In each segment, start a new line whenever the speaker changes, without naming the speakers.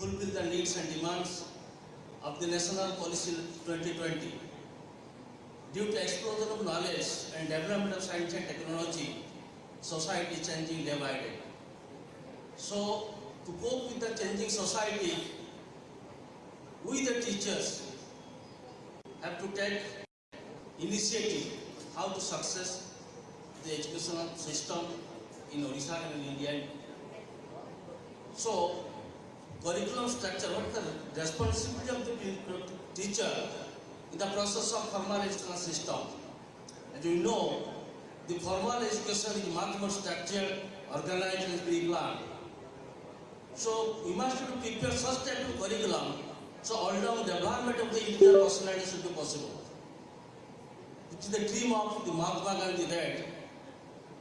fulfill the needs and demands of the National Policy 2020. Due to explosion of knowledge and development of science and technology, society is changing day by day. So, to cope with the changing society, we the teachers have to take initiative how to success the educational system in Odisha and in India. So, curriculum structure, what is the responsibility of the teacher in the process of formal educational system? As you know, the formal education is much more structured, organized and pre-planned. So, we must prepare such type of curriculum so all-round development of the individual personality should be possible. Which is the dream of the Mahatma Gandhi that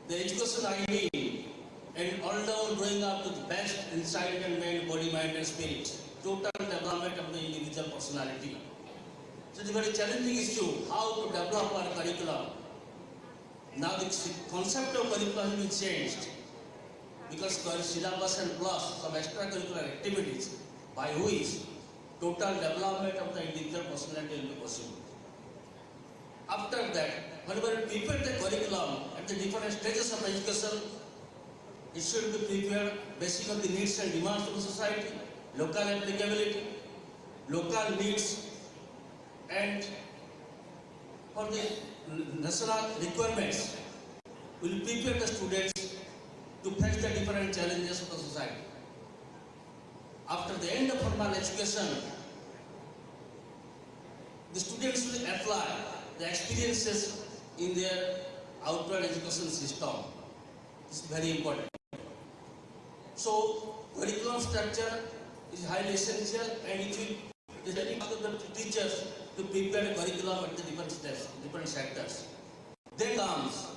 the education I need and all-round growing up to the best inside and mind, body, mind and spirit. Total development of the individual personality. So it's a very challenging issue how to develop our curriculum. Now the concept of curriculum has been changed because syllabus and plus some extracurricular activities by which total development of the individual personality will be possible. After that, whenever we prepare the curriculum at the different stages of education, it should be prepared based on the needs and demands of the society, local applicability, local needs, and for the national requirements. We will prepare the students to face the different challenges of the society. After the end of formal education, the students will apply the experiences in their outward education system. This is very important. So, curriculum structure is highly essential and it will help the teachers to prepare a curriculum at the different steps, different sectors. Then comes,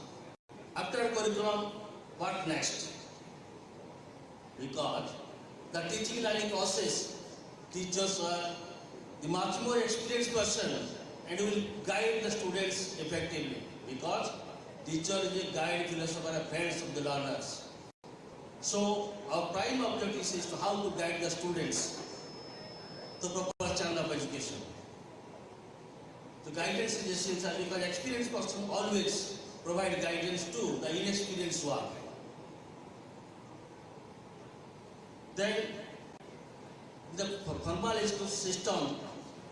after a curriculum, what next? Because the teaching learning process, teachers are the much more experienced person and will guide the students effectively. Because teacher is a guide, philosopher, and friends of the learners. So our prime objective is to how to guide the students to proper channel of education. The guidance is essential because experienced person always provide guidance to the inexperienced one. Then the formal education system,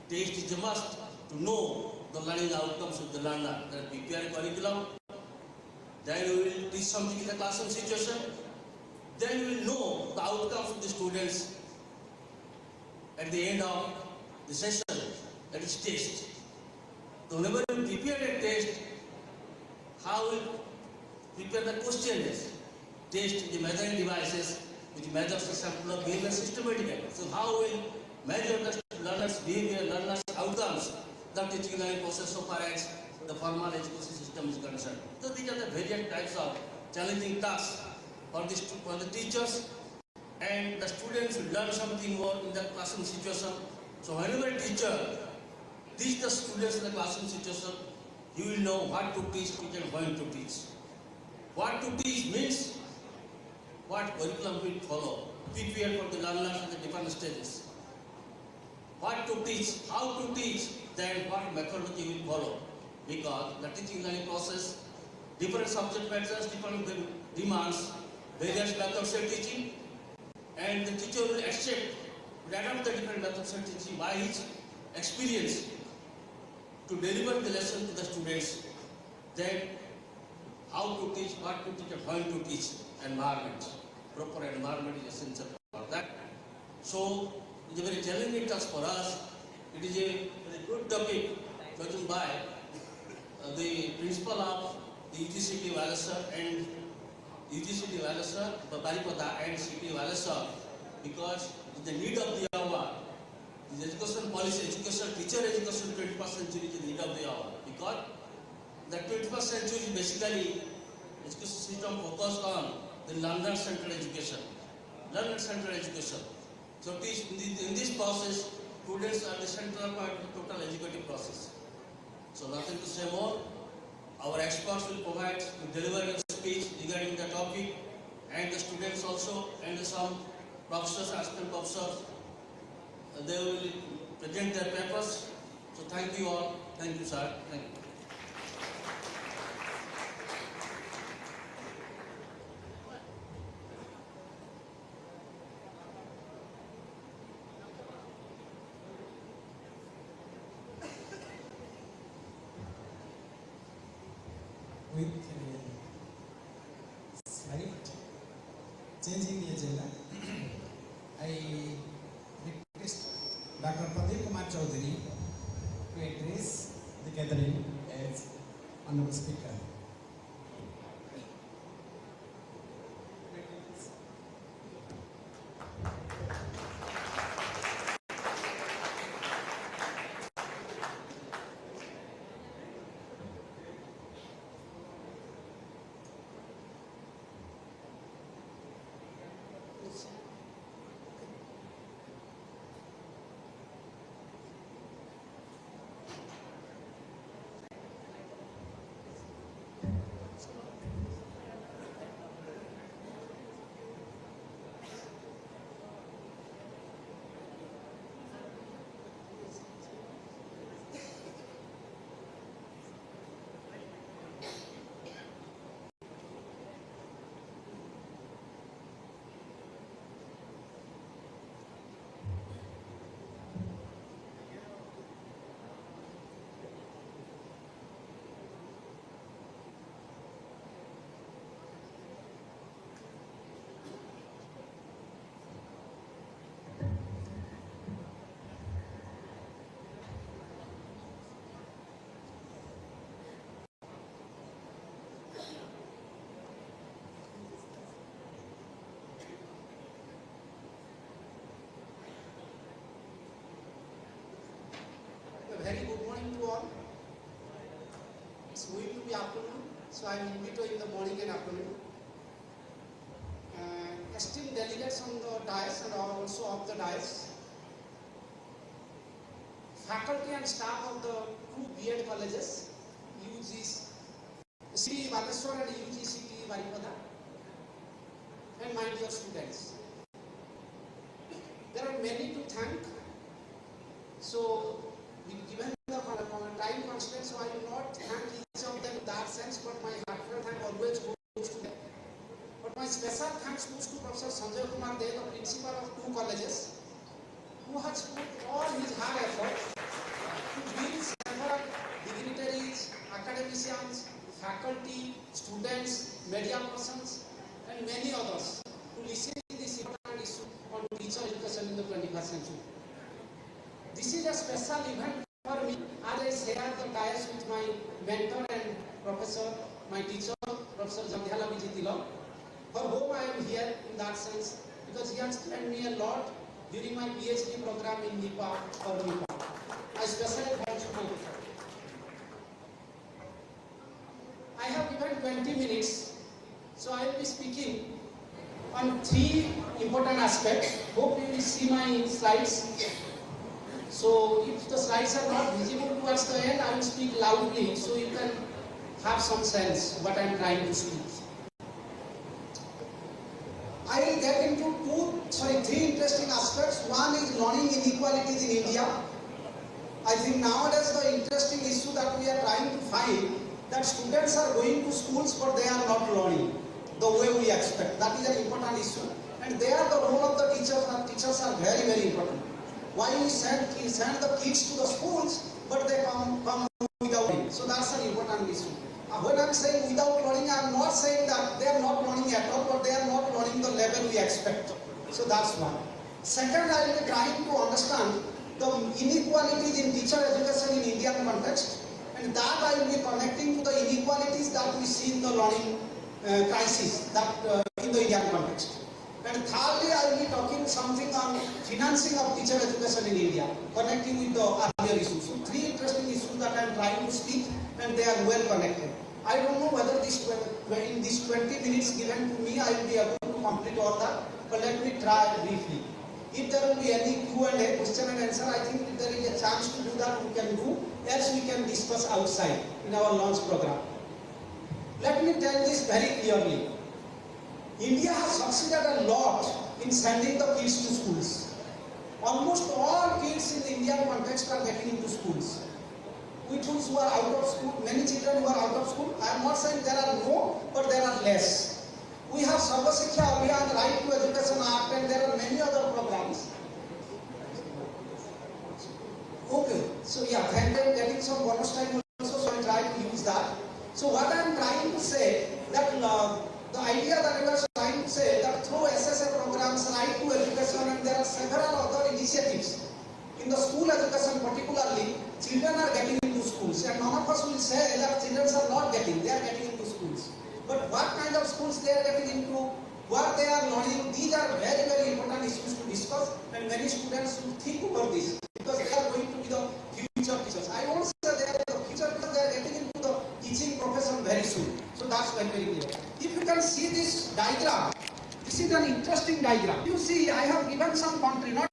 test is a must to know the learning outcomes of the learner. That prepare a curriculum, then we will teach something in the classroom situation, then we will know the outcomes of the students at the end of the session, that is test. So whenever you prepare a test, how will prepare the questions? Test the measuring devices which measures the sample of behavior systematically. So how will measure the learner's behavior, learner's outcomes, the teaching learning process so far as the formal education system is concerned. So these are the various types of challenging tasks for the teachers, and the students will learn something more in the classroom situation. So whenever a teacher teach the students in the classroom situation, he will know what to teach and when to teach. What to teach means what curriculum will follow, prepare for the learners at the different stages. What to teach, how to teach, then what methodology will follow. Because the teaching learning process, different subject matters, different demands, various methods of teaching, and the teacher will accept, will adopt the different methods of teaching by his experience to deliver the lesson to the students. Then how to teach, what to teach, and when to teach. Environment, proper environment is essential for that. So it is a very challenging task for us. It is a very good topic chosen by the principal of the CTE Balasore and CTE Baripada and CTE Balasore, because the need of the hour, the education policy, education, teacher education 21st century is the need of the hour. Because the 21st century is basically education system focused on the learner-centered education. Learner-centered education. So in this process, students are the central part of the total educative process. So nothing to say more. Our experts will provide to deliver a speech regarding the topic, and the students also, and some professors, assistant professors they will present their papers. So thank you all. Thank you, sir. Thank you.
With slide changing the agenda, I request Dr. Pradeep Kumar Chaudhary to address the gathering as honorable speaker.
Very good morning to all. It's going to be afternoon, so I will meet you in the morning and afternoon. Esteemed delegates on the dais and also off the dais, faculty and staff of the two B.Ed colleges, UGs, CTE Balasore and UG CTE Baripada, and my dear students. There are many to thank, so given the time constraint, so I will not thank each of them in that sense, but my heartfelt thank always goes to them. But my special thanks goes to Professor Sanjay Kumar De, the principal of two colleges, who has put all his hard effort to build several dignitaries, academicians, faculty, students, media persons, and many others to listen to this important issue on teacher education in the 21st century. This is a special event for me as I share the dais with my mentor and professor, my teacher, Professor Jandhyala Vijitila, for whom I am here in that sense, because he has trained me a lot during my PhD program in Nepal or Nepal. I especially thank you, my teacher. I have given 20 minutes, so I will be speaking on three important aspects. Hope you will see my slides. So if the slides are not visible towards the end, I will speak loudly so you can have some sense what I am trying to speak. I will get into three interesting aspects. One is learning inequalities in India. I think nowadays the interesting issue that we are trying to find, that students are going to schools but they are not learning the way we expect. That is an important issue. And there the role of the teachers, and teachers are very, very important. Why we send the kids to the schools, but they come without learning. So that's an important issue. When I'm saying without learning, I'm not saying that they are not learning at all, but they are not learning the level we expect. So that's one. Second, I will be trying to understand the inequalities in teacher education in Indian context, and that I will be connecting to the inequalities that we see in the learning crisis that in the Indian context. And thirdly, I will be talking something on financing of teacher education in India, connecting with the earlier issues. So three interesting issues that I am trying to speak, and they are well connected. I don't know whether in these 20 minutes given to me, I will be able to complete all that, but let me try briefly. If there will be any Q&A, question and answer, I think if there is a chance to do that, we can do, else we can discuss outside in our launch program. Let me tell this very clearly. India has succeeded a lot in sending the kids to schools. almost all kids in the Indian context are getting into schools. With those who are out of school, many children who are out of school, I am not saying there are no, but there are less. We have Sarva Shiksha Abhiyan, Right to Education Act, and there are many other programs. Okay, so yeah, thank you. Getting some bonus time also, so I try to use that. So what I am trying to say, that the idea that I was trying to say, that through SSA programs, Right to Education, and there are several other initiatives in the school education particularly, children are getting into schools, and none of us will say that children are not getting, they are getting into schools. But what kind of schools they are getting into, what they are learning, these are very, very important issues to discuss, and many students should think over this, because they are going to be the future teachers. I won't say they are the future because they are getting into the teaching profession very soon. So that's very, very clear. If you can see this diagram, this is an interesting diagram. You see, I have given some country, not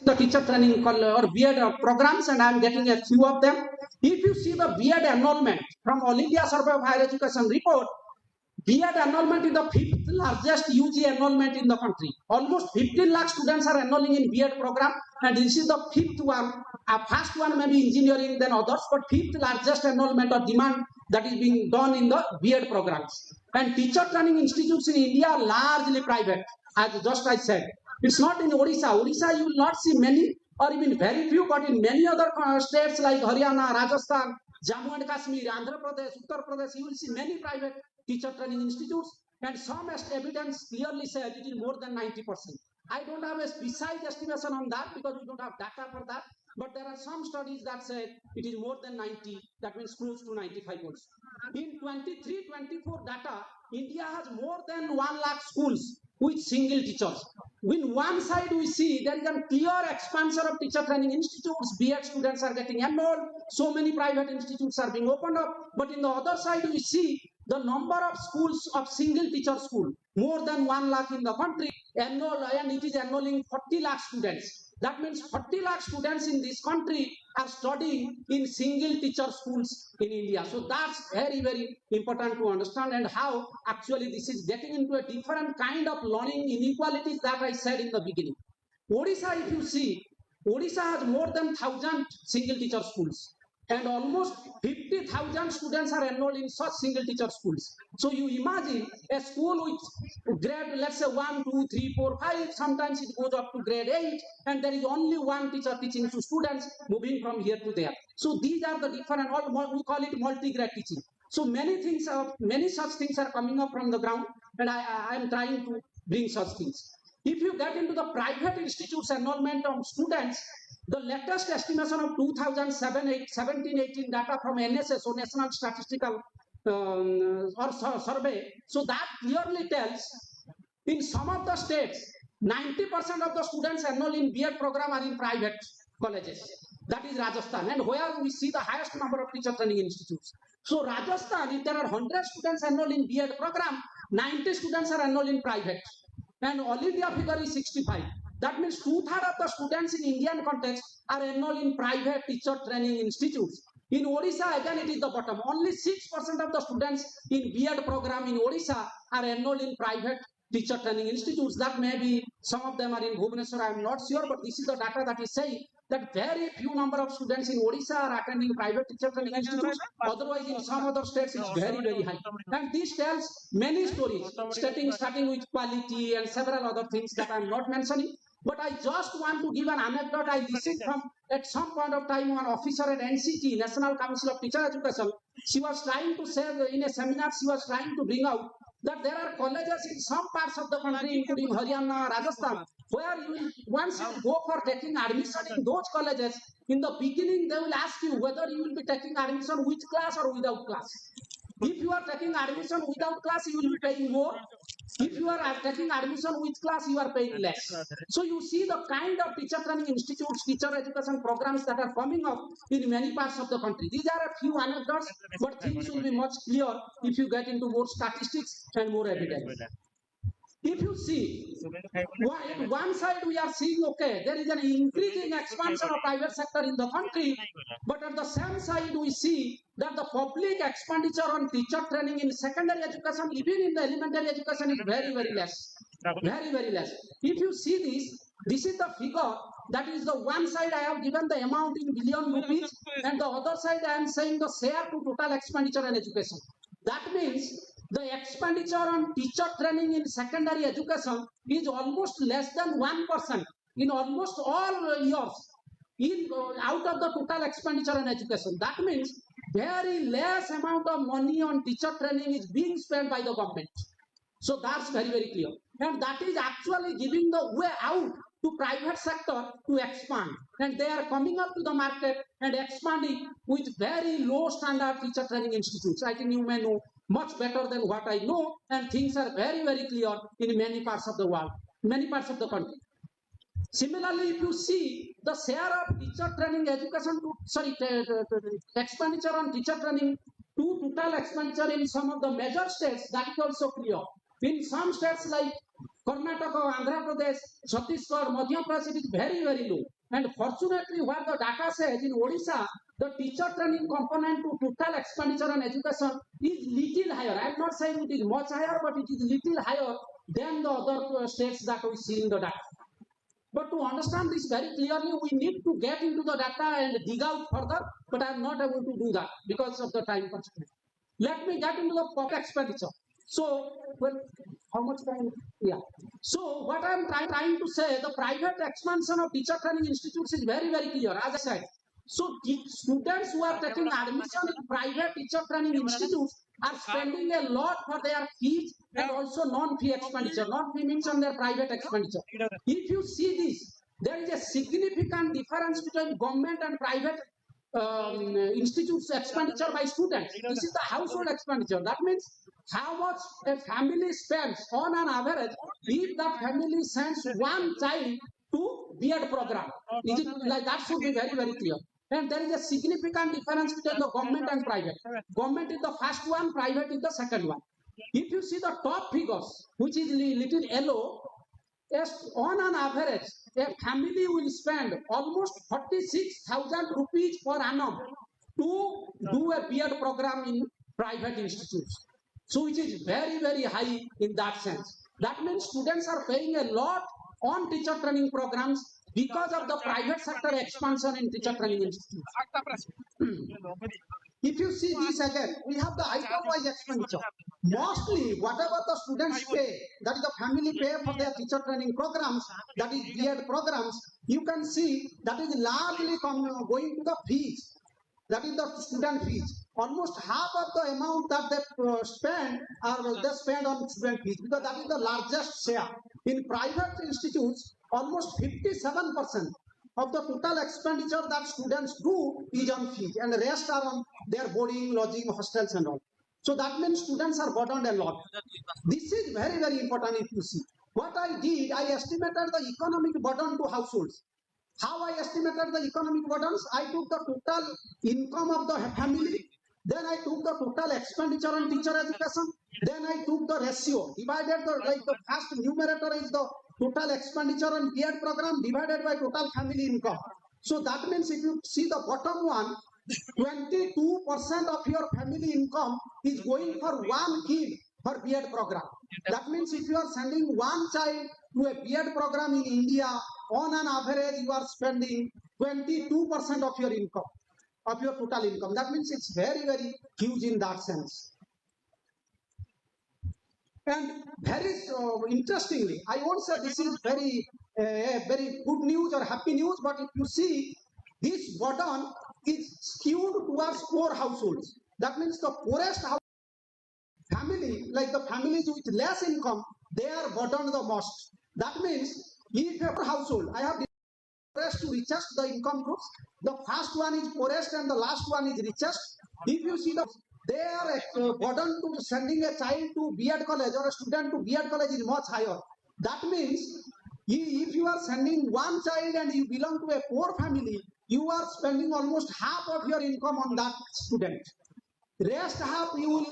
the teacher training or B.Ed programs, and I am getting a few of them. If you see the B.Ed enrollment from All India Survey of Higher Education report, B.Ed enrollment is the 5th largest UG enrollment in the country. Almost 15 lakh students are enrolling in B.Ed program, and this is the 5th one. First one may be engineering, then others, but 5th largest enrollment or demand that is being done in the B.Ed programs. And teacher training institutes in India are largely private, as just I said. It's not in Odisha. Odisha you will not see many or even very few, but in many other states like Haryana, Rajasthan, Jammu and Kashmir, Andhra Pradesh, Uttar Pradesh, you will see many private teacher training institutes, and some evidence clearly says it is more than 90%. I don't have a precise estimation on that because we don't have data for that, but there are some studies that say it is more than 90, that means close to 95 also. In 23-24 data, India has more than 1 lakh schools with single teachers. In one side we see there is a clear expansion of teacher training institutes, B.Ed students are getting enrolled, so many private institutes are being opened up, but in the other side we see the number of schools of single teacher school, more than 1 lakh in the country, and it is enrolling 40 lakh students. That means 40 lakh students in this country are studying in single teacher schools in India. So that's very, very important to understand, and how actually this is getting into a different kind of learning inequalities that I said in the beginning. Odisha, if you see, Odisha has more than 1,000 single teacher schools, and almost 50,000 students are enrolled in such single teacher schools. So you imagine a school with grade, let's say 1, 2, 3, 4, 5, sometimes it goes up to grade 8, and there is only one teacher teaching to students moving from here to there. So these are the different, we call it multi-grade teaching. So many such things are coming up from the ground, and I am trying to bring such things. If you get into the private institutes enrollment of students, the latest estimation of 2017-18 data from NSS, so National Statistical Survey, so that clearly tells in some of the states, 90% of the students enrolled in B.Ed program are in private colleges. That is Rajasthan, and where we see the highest number of teacher training institutes. So Rajasthan, if there are 100 students enrolled in B.Ed program, 90 students are enrolled in private, and all India figure is 65. That means 2/3 of the students in Indian context are enrolled in private teacher training institutes. In Odisha, again it is the bottom. Only 6% of the students in B.Ed program in Odisha are enrolled in private teacher training institutes. That may be, some of them are in Bhubaneswar, I am not sure, but this is the data that is saying that very few number of students in Odisha are attending private teacher training institutes. Otherwise, in some other states, it's very, very high. And this tells many stories, starting with quality and several other things that I'm not mentioning. But I just want to give an anecdote. I listened from, at some point of time, one officer at NCT, National Council of Teacher Education. She was trying to say, in a seminar, she was trying to bring out that there are colleges in some parts of the country, including Haryana, Rajasthan, where you will, once you go for taking admission in those colleges, in the beginning they will ask you whether you will be taking admission with class or without class. If you are taking admission without class, you will be paying more. If you are taking admission with class, you are paying less. So you see the kind of teacher training institutes, teacher education programs that are coming up in many parts of the country. These are a few anecdotes, but things will be much clearer if you get into more statistics and more evidence. If you see, at one side we are seeing, okay, there is an increasing expansion of private sector in the country, but at the same side we see that the public expenditure on teacher training in secondary education, even in the elementary education, is very, very less. Very, very less. If you see this is the figure. That is the one side I have given the amount in billion rupees, and the other side I am saying the share to total expenditure on education. That means the expenditure on teacher training in secondary education is almost less than 1% in almost all years out of the total expenditure on education. That means very less amount of money on teacher training is being spent by the government. So that's very, very clear. And that is actually giving the way out to private sector to expand. And they are coming up to the market and expanding with very low standard teacher training institutes. I think you may know much better than what I know, and things are very, very clear in many parts of the world, many parts of the country. Similarly, if you see the share of teacher training education expenditure on teacher training to total expenditure in some of the major states, that is also clear. In some states like Karnataka, Andhra Pradesh, Chhattisgarh, Madhya Pradesh, it is very, very low. And fortunately, what the data says in Odisha, the teacher training component to total expenditure on education is little higher. I am not saying it is much higher, but it is little higher than the other states that we see in the data. But to understand this very clearly, we need to get into the data and dig out further, but I am not able to do that because of the time constraint. Let me get into the public expenditure. So, well, how much time? Yeah. So, what I am trying to say, the private expansion of teacher training institutes is very, very clear, as I said. So, students who are taking admission in private teacher training institutes are spending a lot for their fees and also non-fee expenditure. Non-fee means on their private expenditure. If you see this, there is a significant difference between government and private institutes expenditure by students. This is the household expenditure. That means how much a family spends on an average if that family sends one child to B.Ed program. Is it like that? Should be very, very clear. And there is a significant difference between the government and private. Government is the first one, private is the second one. If you see the top figures, which is little yellow, yes, on an average, a family will spend almost 46,000 rupees per annum to do a B.Ed program in private institutes. So which is very, very high in that sense. That means students are paying a lot on teacher training programs because of the private sector expansion in teacher training institutes. If you see this again, we have the item-wise expenditure. Mostly, whatever the students pay, that is the family pay for their teacher training programs, that is B.Ed programs, you can see that is largely going to the fees. That is the student fees. Almost half of the amount that they spend they spend on student fees, because that is the largest share. In private institutes, almost 57% of the total expenditure that students do is on fees, and the rest are on their boarding, lodging, hostels and all. So that means students are burdened a lot. This is very, very important. If you see what I did, I estimated the economic burden to households. How I estimated the economic burdens? I took the total income of the family, then I took the total expenditure on teacher education, then I took the ratio, divided the first numerator is the total expenditure on B.Ed program divided by total family income. So that means if you see the bottom one, 22% of your family income is going for one kid for B.Ed program. That means if you are sending one child to a B.Ed program in India, on an average you are spending 22% of your income, of your total income. That means it's very, very huge in that sense. And very interestingly, I won't say this is very good news or happy news, but if you see, this burden is skewed towards poor households. That means the poorest family, like the families with less income, they are burdened the most. That means if a household, I have poorest to richest the income groups. The first one is poorest and the last one is richest. If you see they are burdened to sending a child to B.Ed college or a student to B.Ed college is much higher. That means if you are sending one child and you belong to a poor family, you are spending almost half of your income on that student. Rest half you will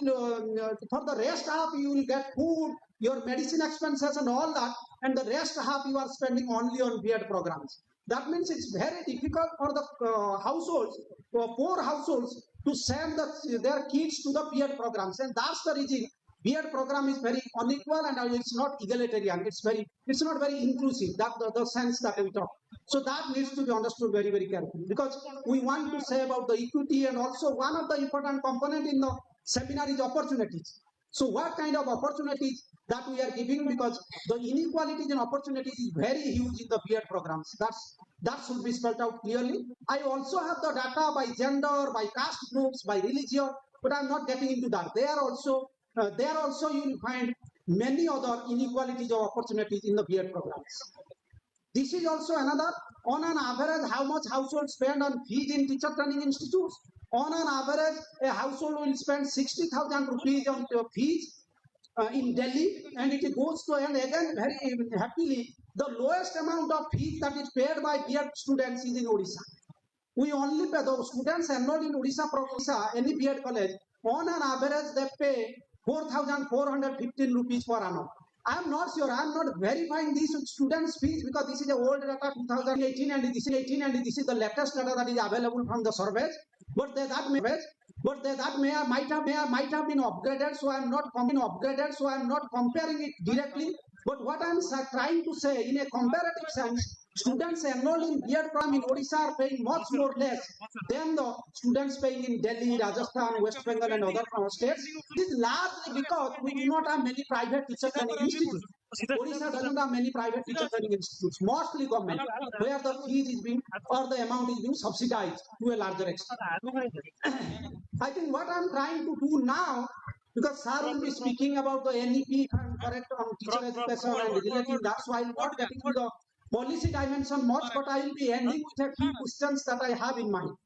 for the rest half you will get food, your medicine expenses and all that, and the rest half you are spending only on B.Ed programs. That means it's very difficult for the households, poor households, to send their kids to the B.Ed programs, and that's the reason B.Ed program is very unequal and it's not egalitarian. It's not very inclusive. That the sense that we talk. So that needs to be understood very, very carefully, because we want to say about the equity, and also one of the important component in the seminar is opportunities. So what kind of opportunities that we are giving, because the inequalities in opportunities is very huge in the B.Ed programs. That should be spelled out clearly. I also have the data by gender, by caste groups, by religion, but I'm not getting into that. There also you will find many other inequalities of opportunities in the B.Ed programs. This is also another, on an average, how much households spend on fees in teacher training institutes. On an average, a household will spend 60,000 rupees on fees in Delhi, and it goes to, and again, very happily, the lowest amount of fees that is paid by B.Ed students is in Odisha. We only pay, the students enrolled in Odisha, any B.Ed college, on an average, they pay 4,415 rupees per annum. I am not sure. I am not verifying these students' fees because this is a old data 2018 and this is 18 and this is the latest data that is available from the surveys. But that might have been upgraded. So I am not comparing it directly. But what I am trying to say, in a comparative sense, students enrolled in B.Ed program in Odisha are paying much more less than the students paying in Delhi, Rajasthan, West Bengal, and other states. This is largely because we do not have many private teacher training institutes. Odisha doesn't have many private teacher training institutes, mostly government, where the fees is being or the amount is being subsidized to a larger extent. I think what I'm trying to do now, because sir will be speaking about the NEP, if I'm correct, on teacher education and relating that, so I'm not getting to the policy dimension much, but I will be ending with a few questions that I have in mind.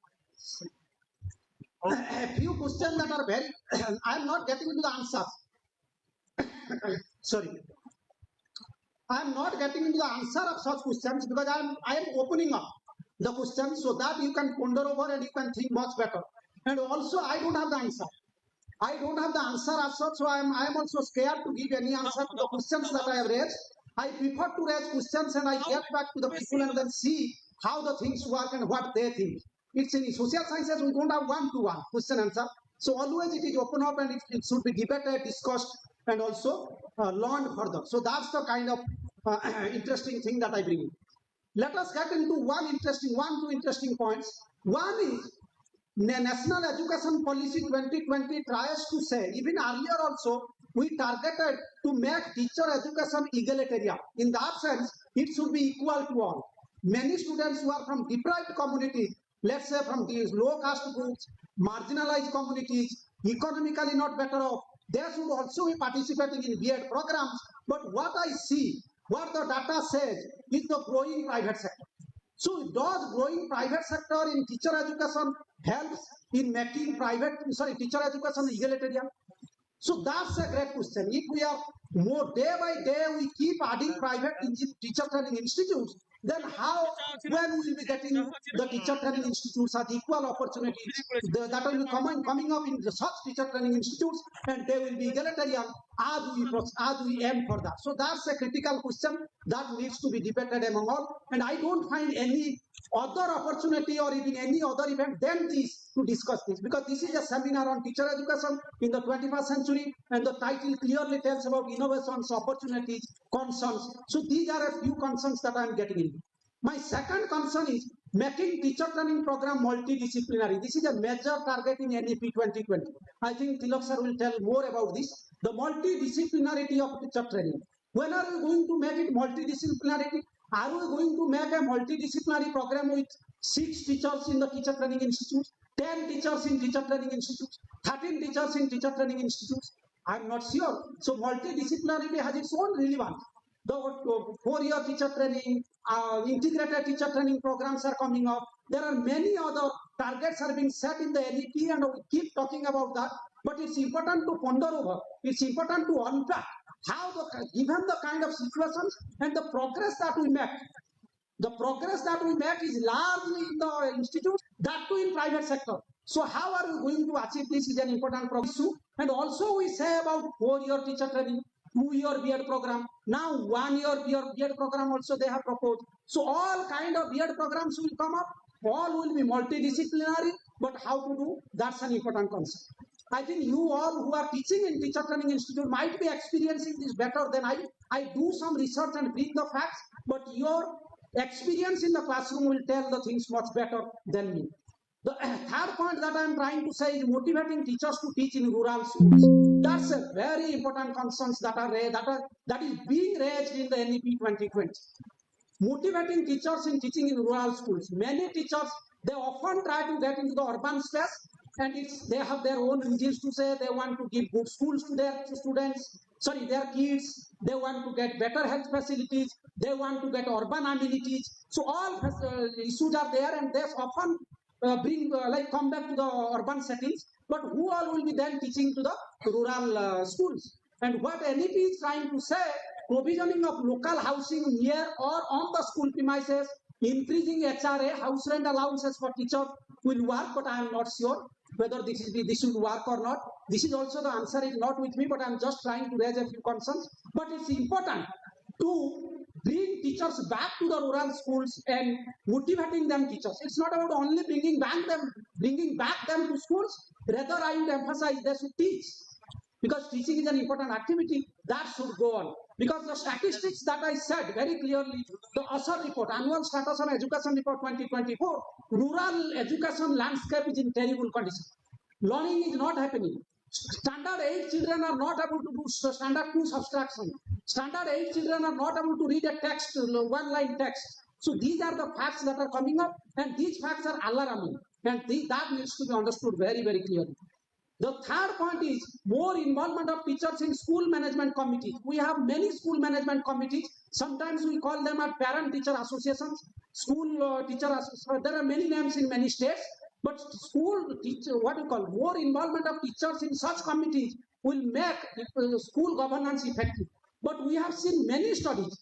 A few questions that are very, I'm not getting into the answers. Sorry. I'm not getting into the answer of such questions because I am opening up the questions so that you can ponder over and you can think much better. And also, I don't have the answer. I don't have the answer as such, so I am also scared to give any answer to the questions that I have raised. I prefer to raise questions and I get back to the people and then see how the things work and what they think. It's in social sciences, we don't have one-to-one question answer. So always it is open up and it should be debated, discussed, and also learned further. So that's the kind of interesting thing that I bring in. Let us get into two interesting points. One is National Education Policy 2020 tries to say, even earlier also, we targeted to make teacher education egalitarian. In that sense, it should be equal to all. Many students who are from deprived communities, let's say from these low caste groups, marginalized communities, economically not better off, they should also be participating in B.Ed programs. But what I see, what the data says, is the growing private sector. So does growing private sector in teacher education helps in making teacher education egalitarian? So that's a great question. If we are more day by day, we keep adding private teacher training institutes, then how, when we will be getting the teacher training institutes as equal opportunities that will be coming up in such teacher training institutes, and they will be egalitarian as we aim for that. So that's a critical question that needs to be debated among all, and I don't find any other opportunity or even any other event than this to discuss this, because this is a seminar on teacher education in the 21st century and the title clearly tells about innovations, opportunities, concerns. So these are a few concerns that I am getting into. My second concern is making teacher training program multidisciplinary. This is a major target in NEP 2020. I think Tilak sir will tell more about this. The multidisciplinarity of teacher training. When are we going to make it multidisciplinarity? Are we going to make a multidisciplinary program with 6 teachers in the teacher training institutes, 10 teachers in teacher training institutes, 13 teachers in teacher training institutes? I'm not sure. So multidisciplinarity has its own relevance. The 4-year teacher training, integrated teacher training programs are coming up. There are many other targets are being set in the NEP and we keep talking about that. But it's important to ponder over. It's important to unpack how, given the kind of situations and the progress that we make. The progress that we make is largely in the institute, that too in private sector. So how are we going to achieve this is an important progress too. And also we say about 4-year teacher training, 2-year B.Ed program, now 1-year B.Ed program also they have proposed. So all kind of B.Ed programs will come up, all will be multidisciplinary, but how to do, that's an important concept. I think you all who are teaching in teacher training institute might be experiencing this better than I. I do some research and bring the facts, but your experience in the classroom will tell the things much better than me. The third point that I am trying to say is motivating teachers to teach in rural schools. That's a very important concern that is being raised in the NEP 2020. Motivating teachers in teaching in rural schools. Many teachers, they often try to get into the urban space, and they have their own reasons to say they want to give good schools to their their kids, they want to get better health facilities, they want to get urban amenities. So all issues are there, and they often come back to the urban settings. But who all will be then teaching to the rural schools? And what NEP is trying to say, provisioning of local housing near or on the school premises, increasing HRA, house rent allowances for teachers will work, but I am not sure whether this will work or not. This is also the answer is not with me, but I'm just trying to raise a few concerns. But it's important to bring teachers back to the rural schools and motivating them teachers. It's not about only bringing back them to schools. Rather, I would emphasize they should teach, because teaching is an important activity that should go on. Because the statistics that I said very clearly, the ASER report, Annual Status on Education Report 2024, rural education landscape is in terrible condition. Learning is not happening. Standard 8 children are not able to do standard 2 subtraction. Standard 8 children are not able to read a text, one line text. So these are the facts that are coming up, and these facts are alarming, and that needs to be understood very, very clearly. The third point is more involvement of teachers in school management committees. We have many school management committees. Sometimes we call them as parent-teacher associations, school teacher associations. There are many names in many states. But school teacher, what we call more involvement of teachers in such committees will make school governance effective. But we have seen many studies.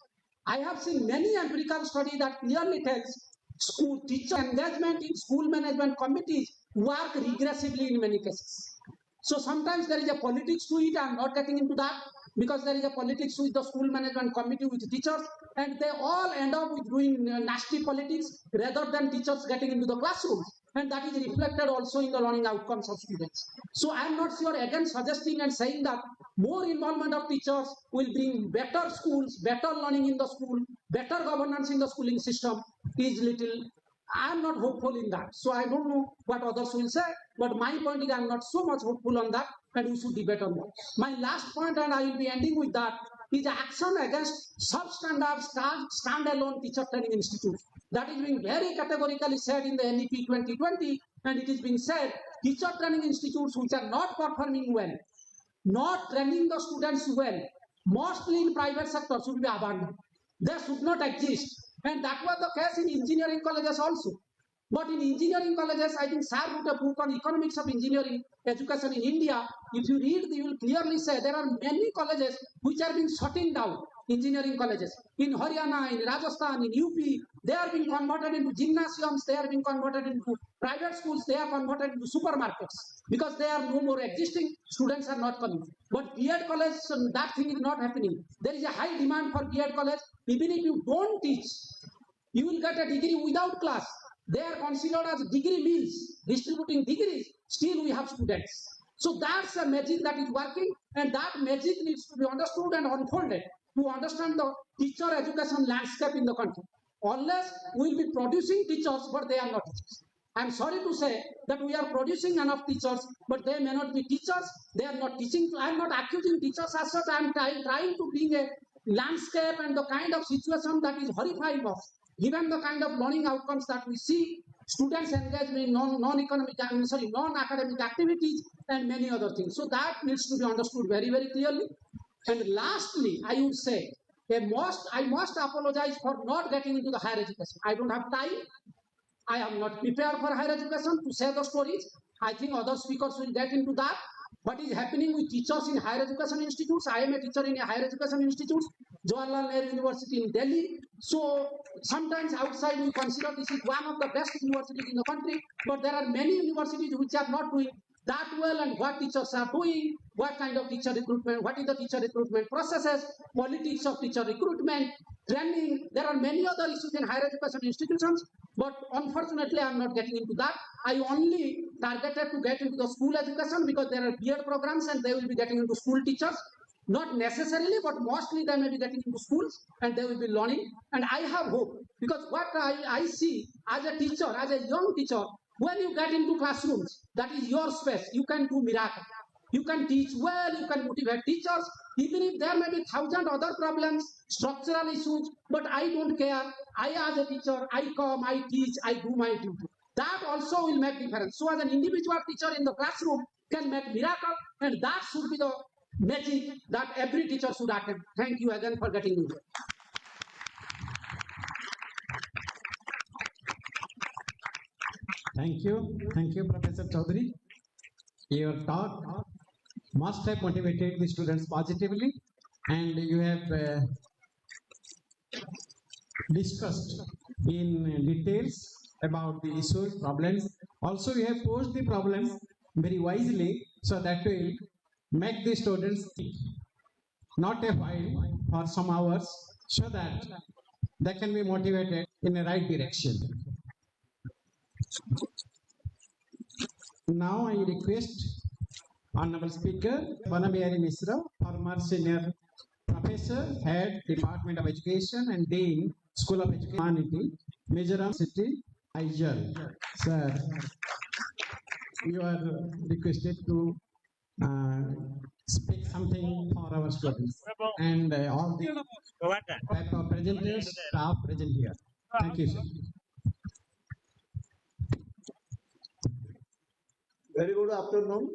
I have seen many empirical studies that clearly tells school teacher engagement in school management committees work regressively in many cases. So sometimes there is a politics to it. I am not getting into that, because there is a politics with the school management committee with teachers, and they all end up with doing nasty politics rather than teachers getting into the classrooms. And that is reflected also in the learning outcomes of students. So I am not sure, again suggesting and saying that more involvement of teachers will bring better schools, better learning in the school, better governance in the schooling system is little. I am not hopeful in that. So I don't know what others will say, but my point is I am not so much hopeful on that, and we should debate on that. My last point, and I will be ending with that, is action against substandard standalone teacher training institutes. That is being very categorically said in the NEP 2020, and it is being said teacher training institutes which are not performing well, not training the students well, mostly in private sector, should be abandoned. They should not exist. And that was the case in engineering colleges also. But in engineering colleges, I think Sir wrote a book on economics of engineering education in India. If you read, you will clearly say there are many colleges which are being shutting down, engineering colleges. In Haryana, in Rajasthan, in UP, they are being converted into gymnasiums, they are being converted into private schools, they are converted into supermarkets, because they are no more existing, students are not coming. But B.Ed college, that thing is not happening. There is a high demand for B.Ed college. Even if you don't teach, you will get a degree without class. They are considered as degree mills, distributing degrees. Still we have students. So that's a magic that is working, and that magic needs to be understood and unfolded to understand the teacher education landscape in the country. Unless we will be producing teachers, but they are not teachers. I am sorry to say that we are producing enough teachers, but they may not be teachers. They are not teaching. I am not accusing teachers as such. I am trying to bring a landscape and the kind of situation that is horrifying us, given the kind of learning outcomes that we see, students engage in non-academic activities and many other things. So that needs to be understood very, very clearly. And lastly, I would say, I must apologize for not getting into the higher education. I don't have time. I am not prepared for higher education to say the stories. I think other speakers will get into that. What is happening with teachers in higher education institutes? I am a teacher in a higher education institute, Jawaharlal Nehru University in Delhi. So sometimes outside we consider this is one of the best universities in the country, but there are many universities which are not doing that well, and what teachers are doing, what kind of teacher recruitment, what is the teacher recruitment processes, politics of teacher recruitment, training. There are many other issues in higher education institutions, but unfortunately I am not getting into that. I only targeted to get into the school education because there are B.Ed programs and they will be getting into school teachers. Not necessarily, but mostly they may be getting into schools and they will be learning. And I have hope, because what I see as a teacher, as a young teacher, when you get into classrooms, that is your space, you can do miracles. You can teach well, you can motivate teachers, even if there may be 1,000 other problems, structural issues, but I don't care. I as a teacher, I come, I teach, I do my duty. That also will make difference. So as an individual teacher in the classroom can make miracle, and that should be the magic that every teacher should attempt. Thank you again for getting me here.
Thank you, Professor Chaudhary. Your talk must have motivated the students positively, and you have discussed in details about the issues, problems. Also, you have posed the problems very wisely So that will make the students think, not a while, for some hours, so that they can be motivated in the right direction. Now I request Honorable Speaker Vanabihari Misra, former Senior Professor, Head Department of Education and Dean School of Education, Humanity, Mizoram City, Aizawl. Sir, you are requested to speak something for our students and all the type of presenters, staff present here. Thank you, sir.
Very good afternoon.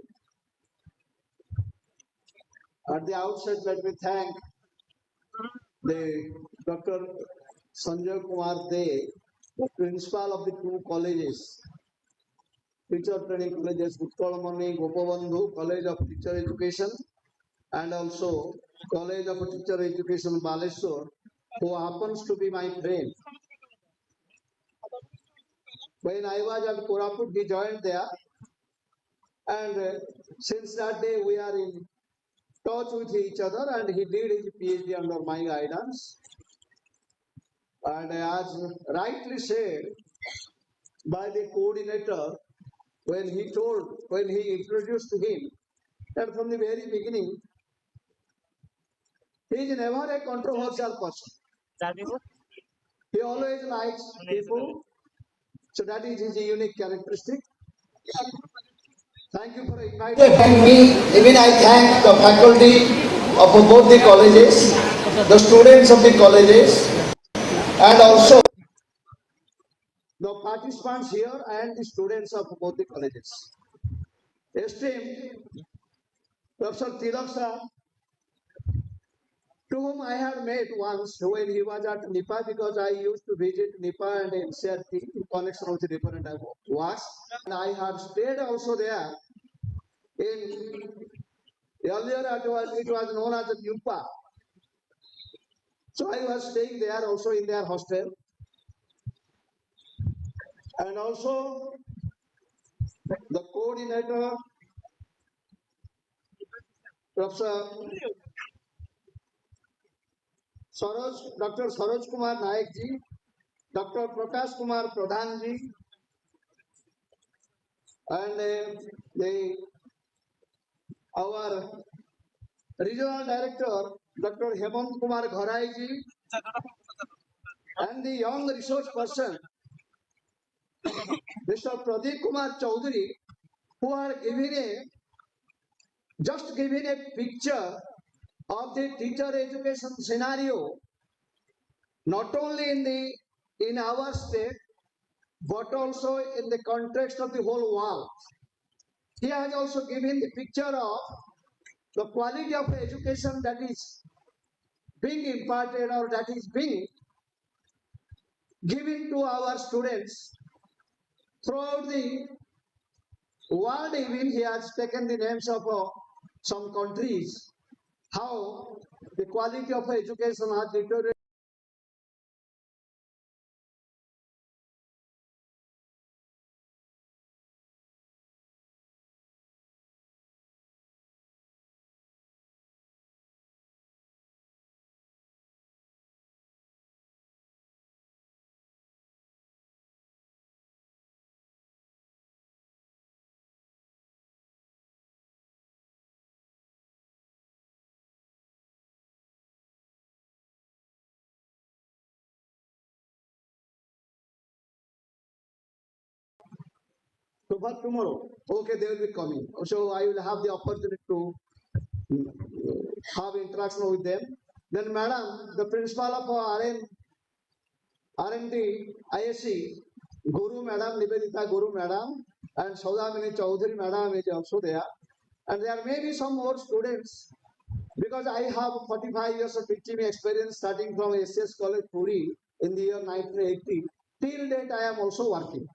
At the outset, let me thank the Dr. Sanjay Kumar De, the principal of the two colleges, teacher training colleges, Utkalamani, Gopabandhu, College of Teacher Education, and also College of Teacher Education, Balasore, who happens to be my friend. When I was at Koraput, he joined there, and since that day we are in touch with each other, and he did his PhD under my guidance. And as rightly said by the coordinator, when he introduced him, that from the very beginning, he is never a controversial person. He always likes people, so that is his unique characteristic. Thank you for inviting me. Even I thank the faculty of both the colleges, the students of the colleges, and also the participants here and the students of both the colleges. Esteemed Professor Tilak sir, to whom I had met once when he was at Nipa, because I used to visit Nipa and NCRT in connection with the different was, and I had stayed also there. Earlier it was known as the Nipa. So I was staying there also in their hostel. And also the coordinator, Professor Dr. Saroj Kumar Naik ji, Dr. Prakash Kumar Pradhan ji, and our regional director, Dr. Hemant Kumar Gharai ji, and the young resource person, Mr. Pradeep Kumar Chaudhary, who are just giving a picture of the teacher education scenario, not only in our state, but also in the context of the whole world. He has also given the picture of the quality of education that is being imparted or that is being given to our students throughout the world. Even he has taken the names of some countries, how the quality of education has deteriorated. So for tomorrow, okay, they will be coming. So I will have the opportunity to have interaction with them. Then, Madam, the principal of R&D ISC, Guru Madam, Nivedita Guru Madam, and Saudamini Chaudhary Madam is also there. And there may be some more students, because I have 45 years of teaching experience starting from SS College Puri in the year 1980. Till date, I am also working.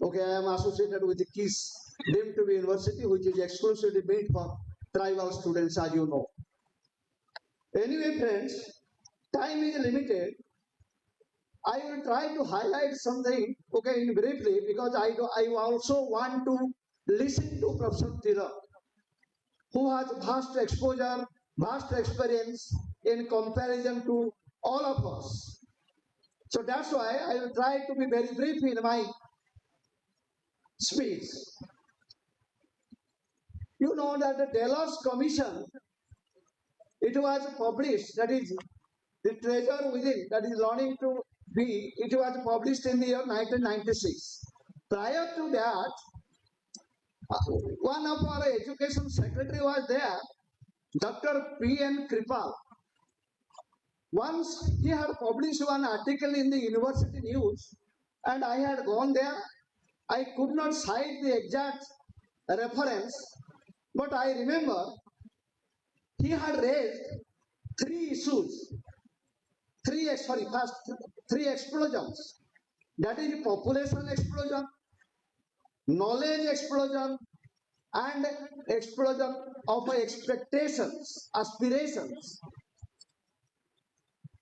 Okay, I am associated with the KISS, deemed to be university, which is exclusively made for tribal students, as you know. Anyway, friends, time is limited. I will try to highlight something, okay, in briefly, because I also want to listen to Professor Tilak. who has vast exposure, vast experience in comparison to all of us. So that's why I will try to be very brief in my speech. You know that the Delos Commission, it was published, that is the treasure within, that is learning to be, it was published in the year 1996. Prior to that, one of our education secretary was there, Dr. P.N. Kripal. Once he had published one article in the university news, and I had gone there. I could not cite the exact reference, but I remember he had raised three issues, three explosions. That is population explosion, knowledge explosion, and explosion of expectations, aspirations.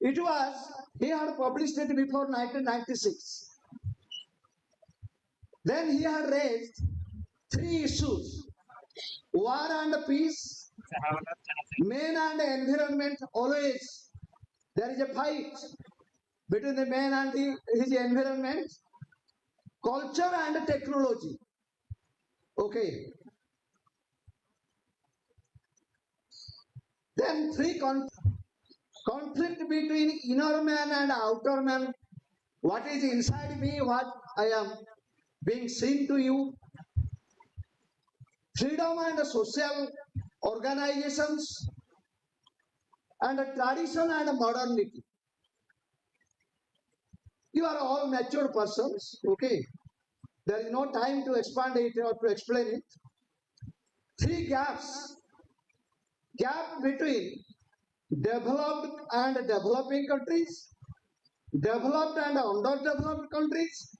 It was, he had published it before 1996. Then he had raised three issues: war and peace, man and environment. Always there is a fight between the man and his environment, culture and technology. Okay. Then three conflict between inner man and outer man. What is inside me, what I am being seen to you. Freedom and social organizations, and tradition and modernity. You are all mature persons, okay? There is no time to expand it or to explain it. Three gaps. Gap between developed and developing countries, developed and underdeveloped countries,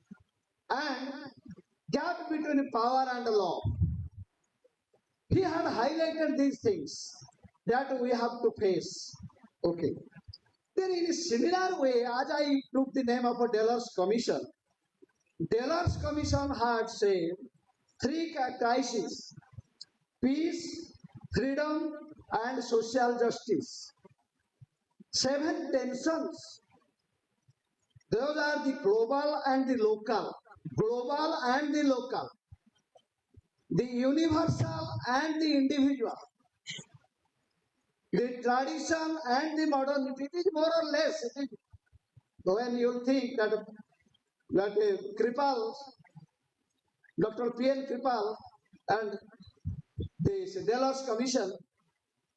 and gap between power and law. He had highlighted these things that we have to face. Okay. Then in a similar way, as I took the name of a Delos Commission, Delos Commission had said three crises: peace, freedom, and social justice. 7 tensions. Those are the global and the local. Global and the local. The universal and the individual. The tradition and the modernity. It is more or less. It is, when you think that Kripal, Dr. P.N. Kripal and this Delos Commission,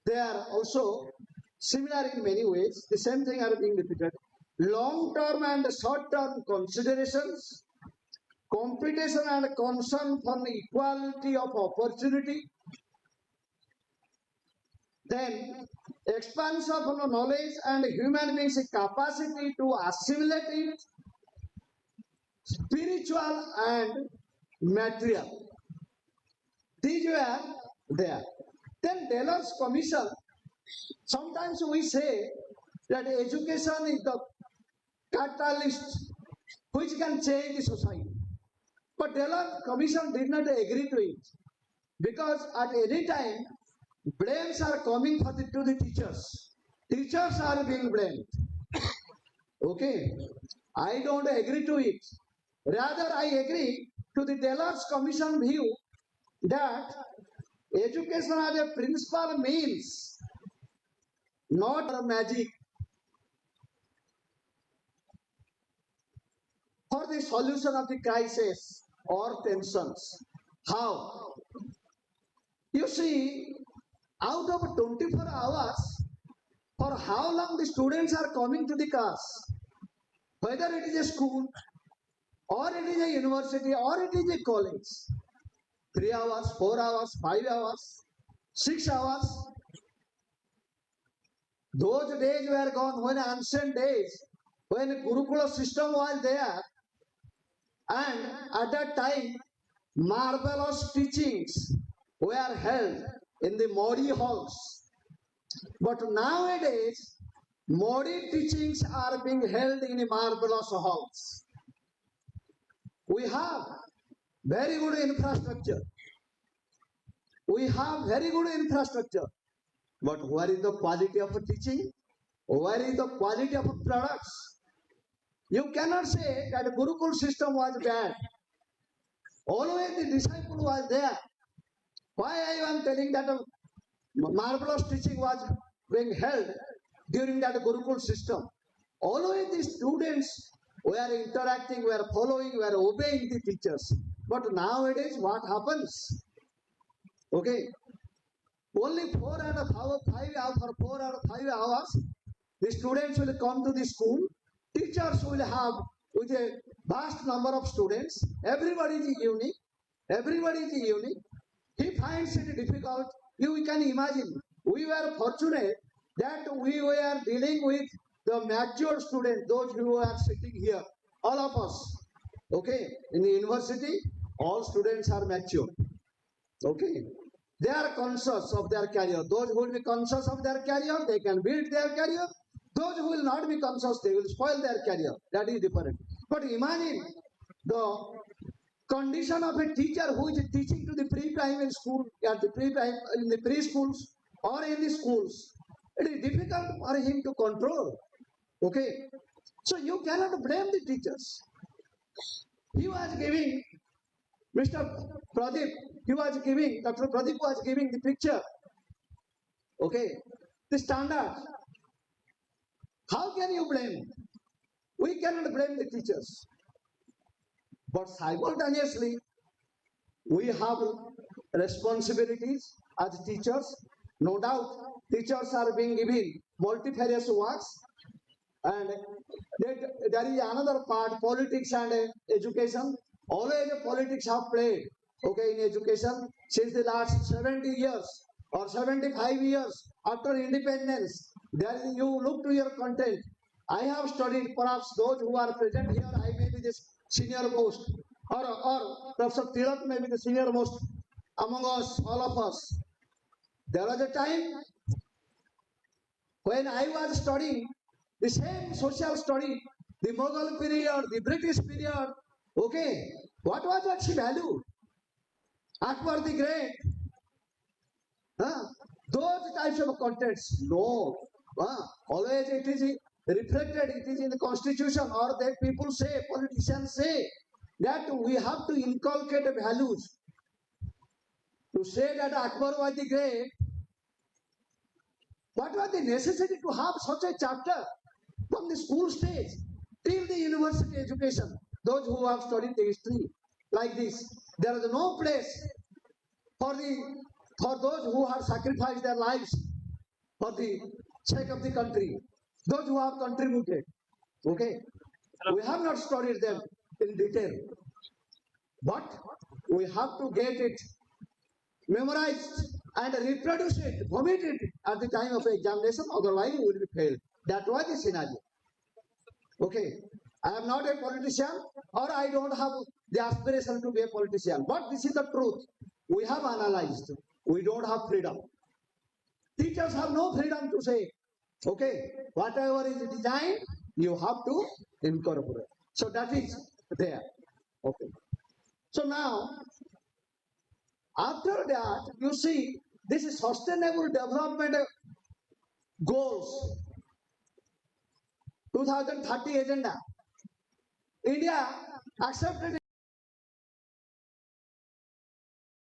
they are also similar in many ways. The same thing are being repeated. Long-term and short-term considerations, competition and concern for the equality of opportunity, then expansion of knowledge and human beings' capacity to assimilate it, spiritual and material. These were there. Then Delos Commission, sometimes we say that education is the catalyst which can change the society. But Delos Commission did not agree to it, because at any time blames are coming to the teachers. Teachers are being blamed. Okay, I don't agree to it. Rather, I agree to the Delos Commission view that education as a principal means, not a magic, for the solution of the crisis or tensions. How? You see, out of 24 hours, for how long the students are coming to the class, whether it is a school, or it is a university, or it is a college, 3 hours, 4 hours, 5 hours, 6 hours. Those days were gone, when ancient days, when the Gurukula system was there, and at that time, marvelous teachings were held in the Modi halls. But nowadays, Modi teachings are being held in marvelous halls. We have very good infrastructure. We have very good infrastructure. But where is the quality of teaching? Where is the quality of products? You cannot say that the Gurukul system was bad. Always the disciple was there. Why I am telling that a marvelous teaching was being held during that Gurukul system? Always the students were interacting, were following, were obeying the teachers. But nowadays, what happens? Okay, only 4 and 5 hours, for 4 or 5 hours, the students will come to the school. Teachers will have with a vast number of students. Everybody is unique. Everybody is unique. He finds it difficult. You can imagine. We were fortunate that we were dealing with the mature students, those who are sitting here, all of us. Okay, in the university, all students are mature. Okay, they are conscious of their career. Those who will be conscious of their career, they can build their career. Those who will not be conscious, they will spoil their career. That is different. But imagine the condition of a teacher who is teaching to the pre-primary school, at the in the preschools or in the schools. It is difficult for him to control. Okay, so you cannot blame the teachers. He was giving, Mr. Pradeep, Dr. Pradeep was giving the picture. Okay, the standard. How can you blame? We cannot blame the teachers. But simultaneously, we have responsibilities as teachers. No doubt, teachers are being given multifarious works. And there is another part, politics and education. Always politics have played, okay, in education since the last 70 years or 75 years after independence. There you look to your content. I have studied, perhaps those who are present here, I may be the senior most, or Professor Tilak may be the senior most among us, all of us. There was a time when I was studying the same social study, the Mughal period, the British period. Okay, what was its value? Akbar the Great. Those types of contents, no. Always it is reflected, it is in the constitution, or that people say, politicians say, that we have to inculcate values. To say that Akbar was the great, what was the necessity to have such a chapter from the school stage till the university education? Those who have studied the history like this, there is no place for those who have sacrificed their lives for the sake of the country, those who have contributed. Okay, we have not studied them in detail, but we have to get it memorized and reproduce it, vomit it at the time of examination, otherwise we will be failed. That was the scenario. Okay, I am not a politician, or I don't have the aspiration to be a politician, but this is the truth. We have analyzed. We don't have freedom. Teachers have no freedom to say, okay, whatever is designed, you have to incorporate. So that is there. Okay. So now, after that, you see, this is sustainable development goals, 2030 agenda. India accepted